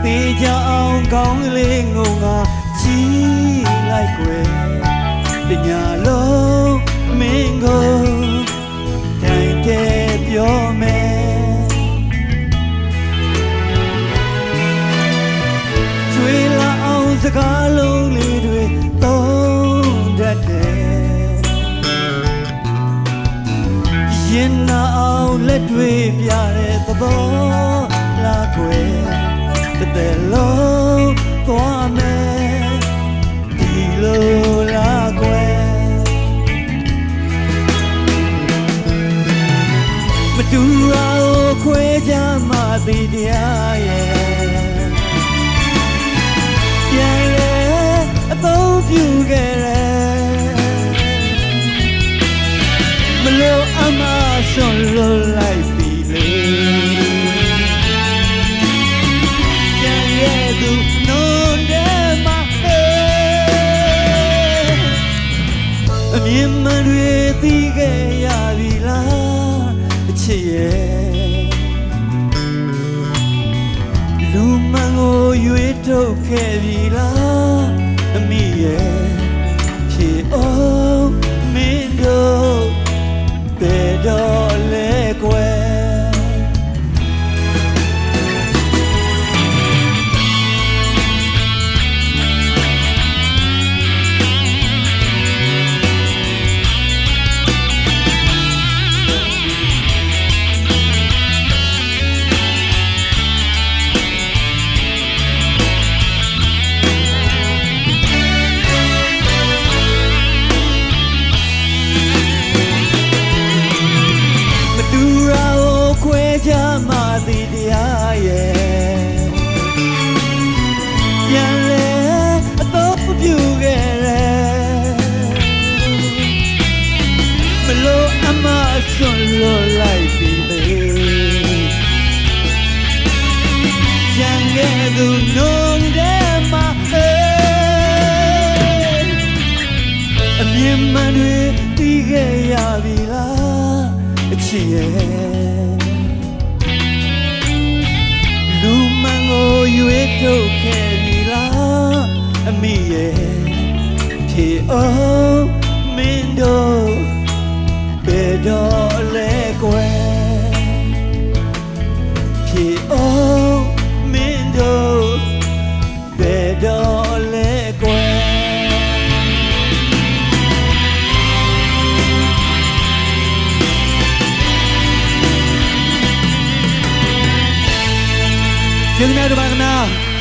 တေချာအောင်ကောင်းကလေးငုံငါချီလိုက်ွယ်တညာလုံးမင်းကိုတိုင်တဲ့ပြောမယ်ချွေလာအောင်စကားလုံးလေးတွေသုံးတတ်တယ်ရင်နာအောင်လက်တွေပြတဲ့သဘောလားကွယ်တဲ့လုံးသွားမယ်ဒီလိုလားကွယ်မတူရာကိုခွဲကြမှသိတရားရဲ့ပြန်လေအသုံးပြုခဲ့တယ်မလို့အမဆွန်လို့လိုက်ပြီလေအမြင်မှန်တွေသိခဲ့ရပြီလားအချစ်ရဲ့လူမှန်ကိုရွေးထုတ်ခဲ့ပြီလားအမိရဲ့ဖြေအောင်မင်းတို့ဘယ်တော့လဲကွယ်ကြမှသိတရားရဲ့ပြန်လေအတော့ပြုခဲ့တယ်မလို့အမဆွန်လို့လိုက်ပြီလေကြံခဲ့သူနှုံတဲ့မှာအမြင်မှန်တွေသိခဲ့ရပြီလားအချစ်ရဲ့လူမှန်ကိုရွေးထုတ်ခဲ့ပြီလားအမိရဲ့ဖြေအောင်မင်းတို့ဘယ်တော့လဲကွယ်ဖြေအောင်မင်းတို့ဘယ်တော့လဲကွယ်ကျေးဇူးများတင်ပါခင်ဗျာ